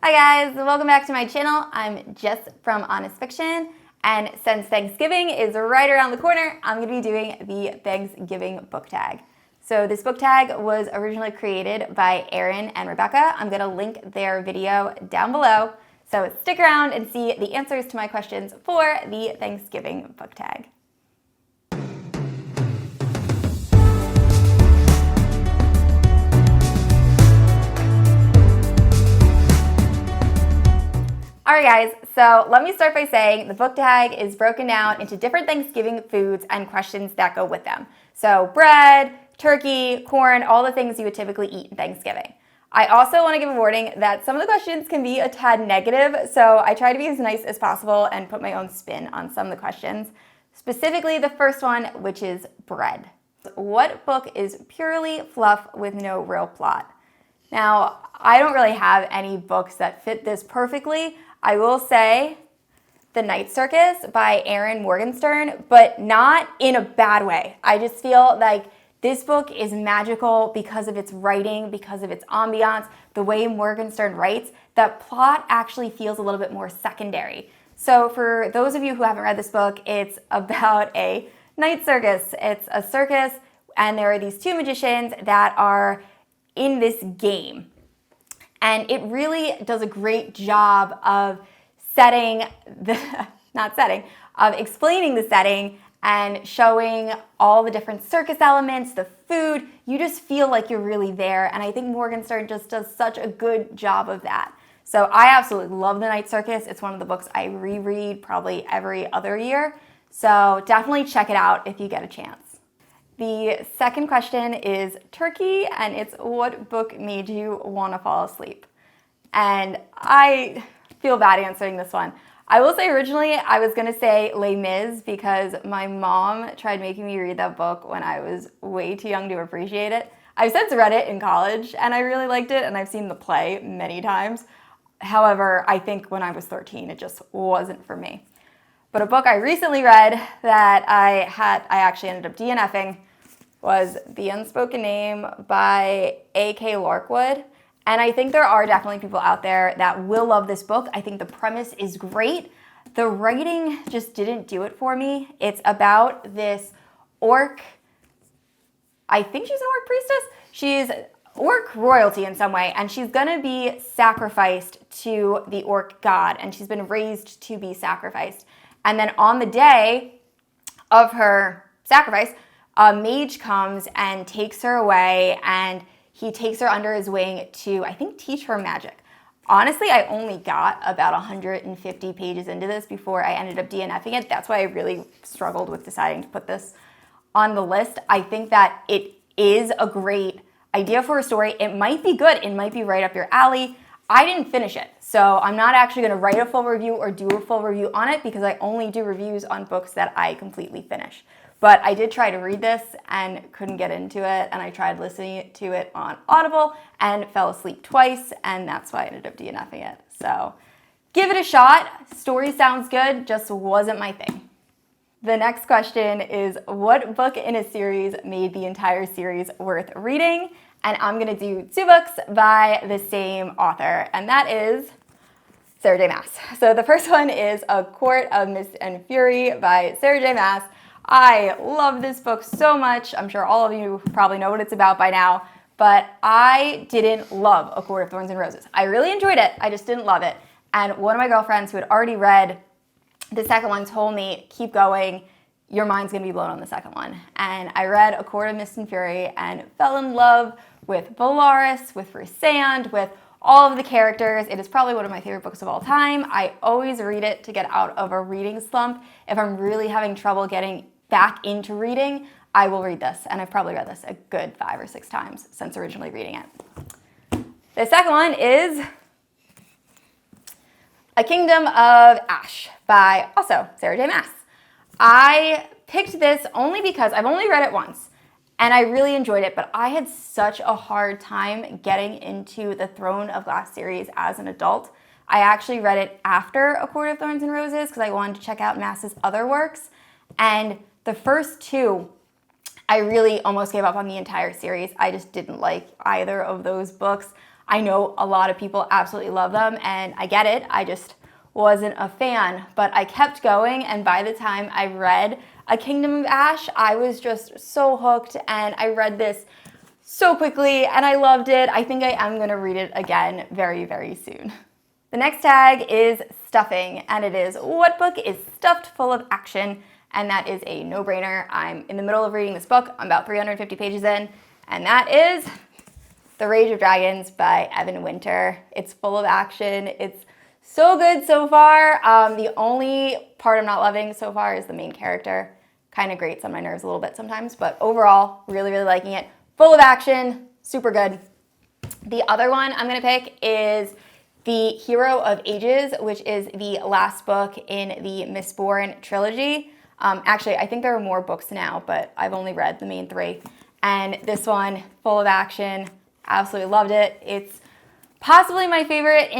Hi guys, welcome back to my channel. I'm Jess from Honest Fiction, and since Thanksgiving is right around the corner, I'm going to be doing the Thanksgiving book tag. So this book tag was originally created by Erin and Rebecca. I'm going to link their video down below, so stick around and see the answers to my questions for the Thanksgiving book tag. Alright guys, so let me start by saying the book tag is broken down into different Thanksgiving foods and questions that go with them. So bread, turkey, corn, all the things you would typically eat in Thanksgiving. I also want to give a warning that some of the questions can be a tad negative, so I try to be as nice as possible and put my own spin on some of the questions. Specifically the first one, which is bread. What book is purely fluff with no real plot? Now, I don't really have any books that fit this perfectly. I will say The Night Circus by Erin Morgenstern, but not in a bad way. I just feel like this book is magical because of its writing, because of its ambiance, the way Morgenstern writes. The plot actually feels a little bit more secondary. So for those of you who haven't read this book, it's about a night circus. It's a circus, and there are these two magicians that are in this game. And it really does a great job of explaining the setting and showing all the different circus elements, the food. You just feel like you're really there. And I think Morgenstern just does such a good job of that. So I absolutely love The Night Circus. It's one of the books I reread probably every other year. So definitely check it out if you get a chance. The second question is turkey, and it's what book made you want to fall asleep? And I feel bad answering this one. I will say originally I was going to say Les Mis because my mom tried making me read that book when I was way too young to appreciate it. I've since read it in college and I really liked it, and I've seen the play many times. However, I think when I was 13 it just wasn't for me. But a book I recently read that I actually ended up DNFing was The Unspoken Name by A.K. Larkwood. And I think there are definitely people out there that will love this book. I think the premise is great. The writing just didn't do it for me. It's about this orc, I think she's an orc priestess. She's orc royalty in some way, and she's gonna be sacrificed to the orc god, and she's been raised to be sacrificed. And then on the day of her sacrifice, a mage comes and takes her away, and he takes her under his wing to, I think, teach her magic. Honestly, I only got about 150 pages into this before I ended up DNFing it. That's why I really struggled with deciding to put this on the list. I think that it is a great idea for a story. It might be good. It might be right up your alley. I didn't finish it, so I'm not actually going to write a full review or do a full review on it because I only do reviews on books that I completely finish. But I did try to read this and couldn't get into it, and I tried listening to it on Audible and fell asleep twice, and that's why I ended up DNFing it. So give it a shot. Story sounds good, just wasn't my thing. The next question is, what book in a series made the entire series worth reading? And I'm gonna do two books by the same author, and that is Sarah J. Maas. So the first one is A Court of Mist and Fury by Sarah J. Maas. I love this book so much. I'm sure all of you probably know what it's about by now, but I didn't love A Court of Thorns and Roses. I really enjoyed it, I just didn't love it. And one of my girlfriends who had already read the second one told me, keep going, your mind's gonna be blown on the second one. And I read A Court of Mist and Fury and fell in love with Valaris, with Rhysand, with all of the characters. It is probably one of my favorite books of all time. I always read it to get out of a reading slump. If I'm really having trouble getting back into reading, I will read this. And I've probably read this a good 5 or 6 times since originally reading it. The second one is A Kingdom of Ash by also Sarah J. Maas. I picked this only because I've only read it once and I really enjoyed it, but I had such a hard time getting into the Throne of Glass series as an adult. I actually read it after A Court of Thorns and Roses because I wanted to check out Maas's other works, and the first two, I really almost gave up on the entire series. I just didn't like either of those books. I know a lot of people absolutely love them, and I get it. I just wasn't a fan, but I kept going, and by the time I read A Kingdom of Ash, I was just so hooked, and I read this so quickly, and I loved it. I think I am gonna read it again very, very soon. The next tag is stuffing, and it is what book is stuffed full of action, and that is a no-brainer. I'm in the middle of reading this book. I'm about 350 pages in, and that is The Rage of Dragons by Evan Winter. It's full of action. It's so good so far. The only part I'm not loving so far is the main character. Kind of grates on my nerves a little bit sometimes, but overall, really, really liking it. Full of action, super good. The other one I'm gonna pick is The Hero of Ages, which is the last book in the Mistborn trilogy. Actually, I think there are more books now, but I've only read the main three. And this one, full of action, absolutely loved it. It's possibly my favorite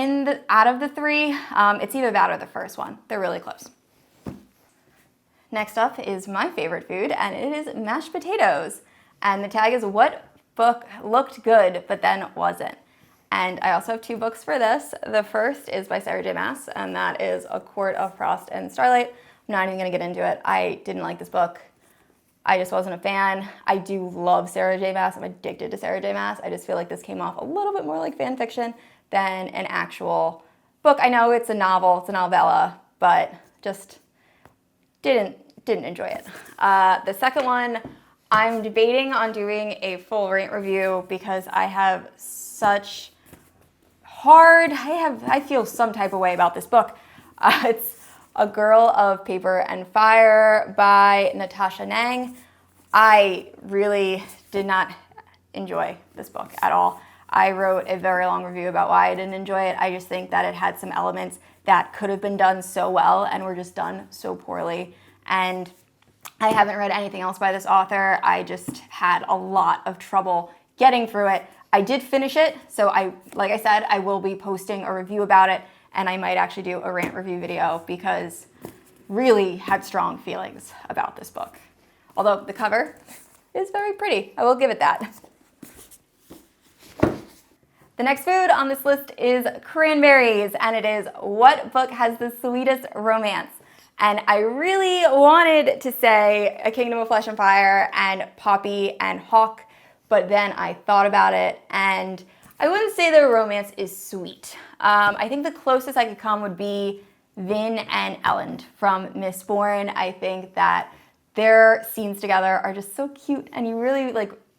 out of the three. It's either that or the first one. They're really close. Next up is my favorite food, and it is mashed potatoes. And the tag is what book looked good but then wasn't. And I also have two books for this. The first is by Sarah J. Maas, and that is A Court of Frost and Starlight. I'm not even gonna get into it. I didn't like this book. I just wasn't a fan. I do love Sarah J. Maas. I'm addicted to Sarah J. Maas. I just feel like this came off a little bit more like fan fiction than an actual book. I know it's a novel, it's a novella, but just didn't enjoy it. The second one, I'm debating on doing a full rant review because I have I feel some type of way about this book. It's A Girl of Paper and Fire by Natasha Nang. I really did not enjoy this book at all. I wrote a very long review about why I didn't enjoy it. I just think that it had some elements that could have been done so well and were just done so poorly. And I haven't read anything else by this author. I just had a lot of trouble getting through it. I did finish it, so like I said, I will be posting a review about it, and I might actually do a rant review video because really had strong feelings about this book. Although the cover is very pretty, I will give it that. The next food on this list is Cranberries, and it is what book has the sweetest romance? And I really wanted to say A Kingdom of Flesh and Fire and Poppy and Hawk, but then I thought about it, and I wouldn't say the romance is sweet. I think the closest I could come would be Vin and Elend from Mistborn. I think that their scenes together are just so cute, and you really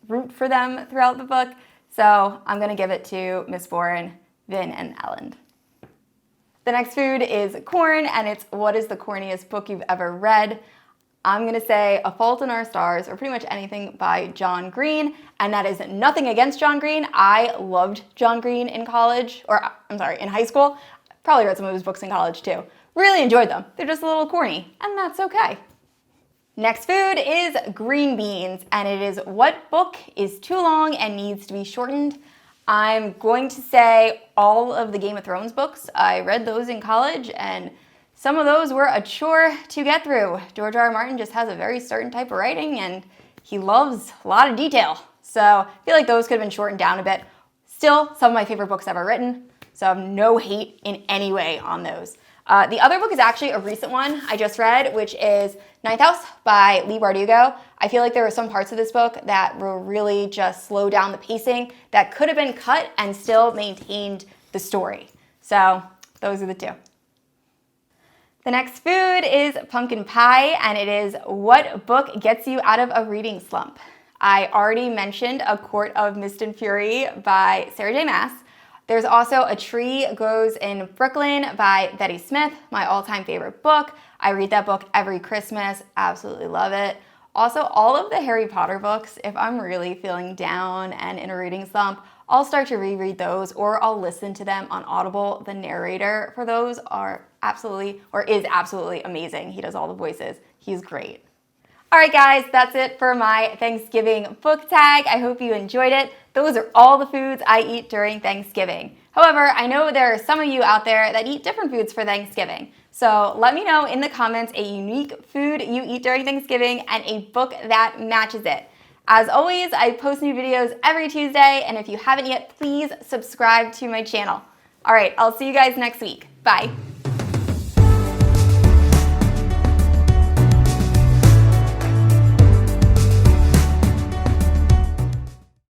root for them throughout the book. So I'm gonna give it to Mistborn, Vin, and Elend. The next food is corn, and it's what is the corniest book you've ever read? I'm gonna say A Fault in Our Stars, or pretty much anything by John Green, and that is nothing against John Green. I loved John Green in college, in high school. Probably read some of his books in college too. Really enjoyed them. They're just a little corny, and that's okay. Next food is green beans, and it is what book is too long and needs to be shortened? I'm going to say all of the Game of Thrones books. I read those in college, and some of those were a chore to get through. George R. R. Martin just has a very certain type of writing, and he loves a lot of detail. So I feel like those could have been shortened down a bit. Still, some of my favorite books ever written, so I have no hate in any way on those. The other book is actually a recent one I just read, which is Ninth House by Leigh Bardugo. I feel like there were some parts of this book that were really just slow down the pacing that could have been cut and still maintained the story. So those are the two. The next food is pumpkin pie, and it is what book gets you out of a reading slump? I already mentioned A Court of Mist and Fury by Sarah J. Maas. There's also A Tree Grows in Brooklyn by Betty Smith, my all-time favorite book. I read that book every Christmas, absolutely love it. Also, all of the Harry Potter books, if I'm really feeling down and in a reading slump, I'll start to reread those, or I'll listen to them on Audible. The narrator for those is absolutely amazing. He does all the voices. He's great. All right, guys, that's it for my Thanksgiving book tag. I hope you enjoyed it. Those are all the foods I eat during Thanksgiving. However, I know there are some of you out there that eat different foods for Thanksgiving. So let me know in the comments a unique food you eat during Thanksgiving and a book that matches it. As always, I post new videos every Tuesday, and if you haven't yet, please subscribe to my channel. All right, I'll see you guys next week. Bye.